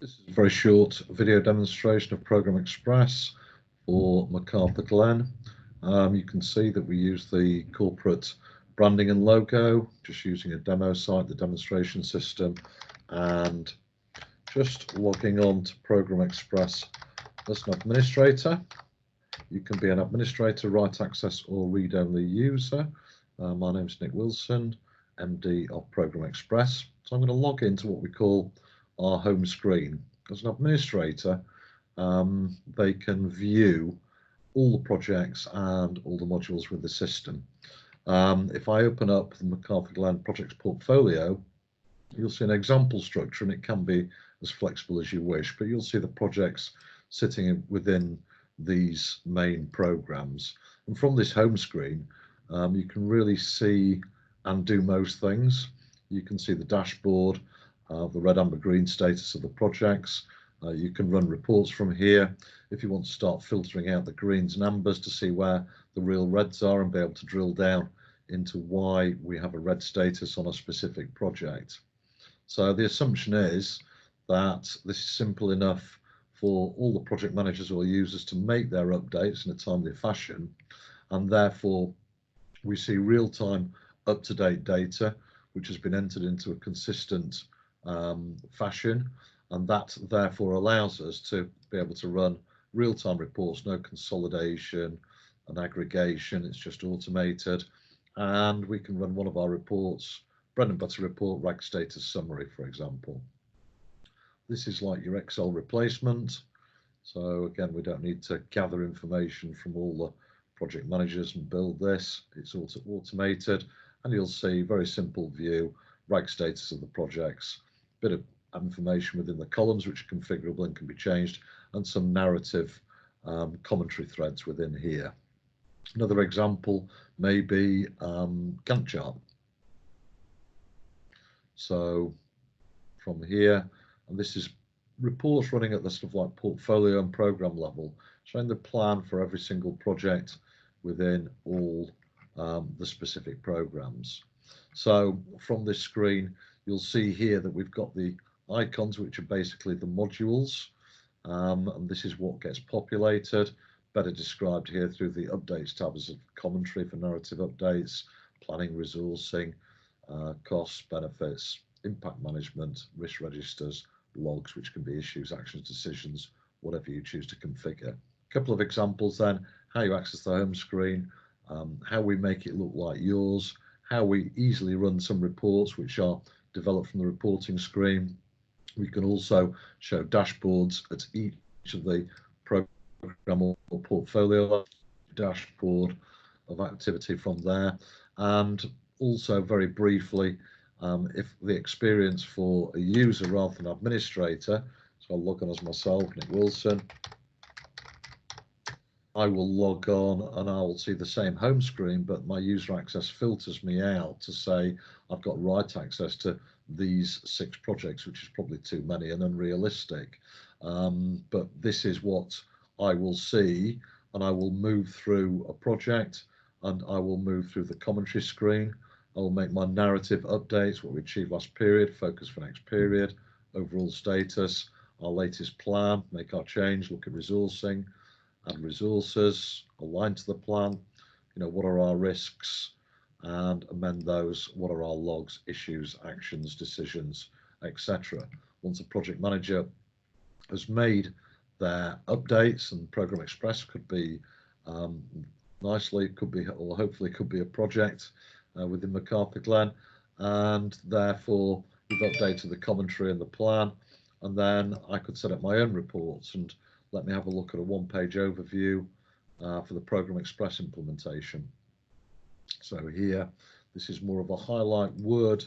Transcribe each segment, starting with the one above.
This is a very short video demonstration of ProgrammExpress for McArthurGlen. You can see that we use the corporate branding and logo, just using a demo site, the demonstration system, and just logging on to ProgrammExpress as an administrator. You can be an administrator, write access, or read-only user. My name is Nick Wilson, MD of ProgrammExpress. So I'm going to log into what we call our home screen. As an administrator, they can view all the projects and all the modules with the system. If I open up the McArthurGlen projects portfolio, you'll see an example structure, and it can be as flexible as you wish, but you'll see the projects sitting within these main programs. And from this home screen, you can really see and do most things. You can see the dashboard, the red, amber, green status of the projects. You can run reports from here. If you want to start filtering out the greens and ambers to see where the real reds are and be able to drill down into why we have a red status on a specific project. So the assumption is that this is simple enough for all the project managers or users to make their updates in a timely fashion, and therefore we see real-time up-to-date data which has been entered into a consistent fashion, and that therefore allows us to be able to run real-time reports, no consolidation and aggregation, it's just automated, and we can run one of our reports, bread and butter report, rag status summary, for example. This is like your Excel replacement. So again, we don't need to gather information from all the project managers and build this. It's automated, and you'll see very simple view, rag status of the projects, bit of information within the columns which are configurable and can be changed, and some narrative commentary threads within here. Another example may be Gantt chart. So from here, and this is reports running at the sort of like portfolio and program level, showing the plan for every single project within all the specific programs. So from this screen, you'll see here that we've got the icons, which are basically the modules, and this is what gets populated, better described here through the updates tab as a commentary for narrative updates, planning, resourcing, costs, benefits, impact management, risk registers, logs, which can be issues, actions, decisions, whatever you choose to configure. A couple of examples then, how you access the home screen, how we make it look like yours, how we easily run some reports which are developed from the reporting screen. We can also show dashboards at each of the program or portfolio dashboard of activity from there, and also very briefly, if the experience for a user rather than administrator, so I'll log on as myself, Nick Wilson. I will log on and I will see the same home screen, but my user access filters me out to say I've got right access to these 6 projects, which is probably too many and unrealistic. But this is what I will see, and I will move through a project, and I will move through the commentary screen. I will make my narrative updates, what we achieved last period, focus for next period, overall status, our latest plan, make our change, look at resourcing, add resources, align to the plan, what are our risks, and amend those, what are our logs, issues, actions, decisions, etc. Once a project manager has made their updates, and ProgrammExpress could be nicely, could be, or hopefully could be a project within McArthurGlen, and therefore we've updated the commentary and the plan, and then I could set up my own reports. And let me have a look at a one-page overview for the ProgrammExpress implementation. So here, this is more of a highlight word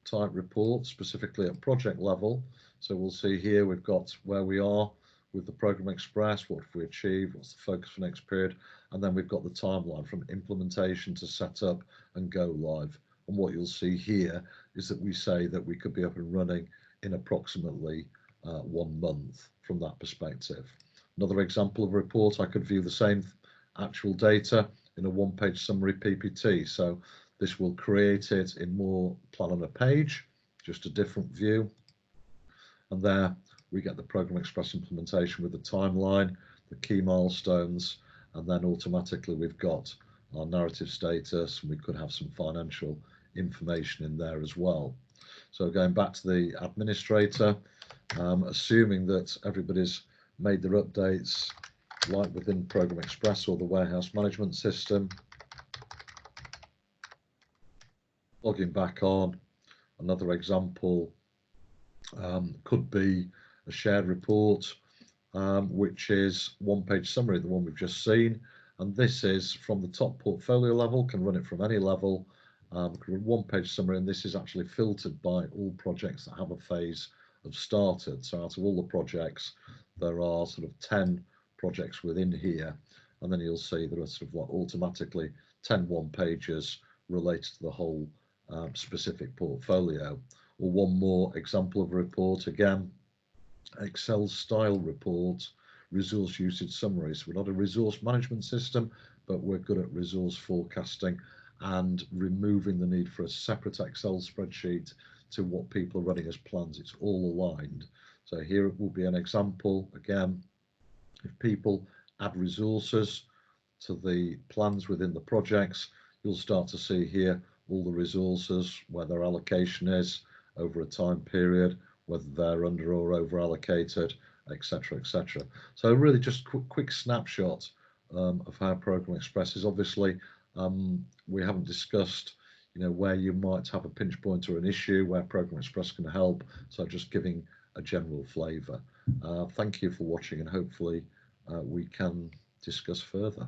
type report, specifically at project level. So we'll see here we've got where we are with the ProgrammExpress, what have we achieved, what's the focus for next period, and then we've got the timeline from implementation to setup and go live. And what you'll see here is that we say that we could be up and running in approximately 1 month from that perspective. Another example of a report, I could view the same actual data in a one-page summary PPT. So this will create it in more plan on a page, just a different view. And there we get the ProgrammExpress implementation with the timeline, the key milestones, and then automatically we've got our narrative status, and we could have some financial information in there as well. So going back to the administrator, assuming that everybody's made their updates like within ProgrammExpress or the warehouse management system, logging back on. Another example could be a shared report, which is one-page summary, the one we've just seen. And this is from the top portfolio level, can run it from any level, can run one-page summary, and this is actually filtered by all projects that have a phase of started. So out of all the projects, there are sort of 10 projects within here, and then you'll see there are sort of like automatically 10 one-pages related to the whole specific portfolio. Or one more example of a report, again, Excel style report, resource usage summaries. We're not a resource management system, but we're good at resource forecasting and removing the need for a separate Excel spreadsheet to what people are running as plans. It's all aligned. So here it will be an example. Again, if people add resources to the plans within the projects, you'll start to see here all the resources, where their allocation is over a time period, whether they're under or over allocated, etc., etc. So really just quick snapshot of how ProgrammExpress is. Obviously, we haven't discussed, where you might have a pinch point or an issue where ProgrammExpress can help. So just giving a general flavour. Thank you for watching, and hopefully we can discuss further.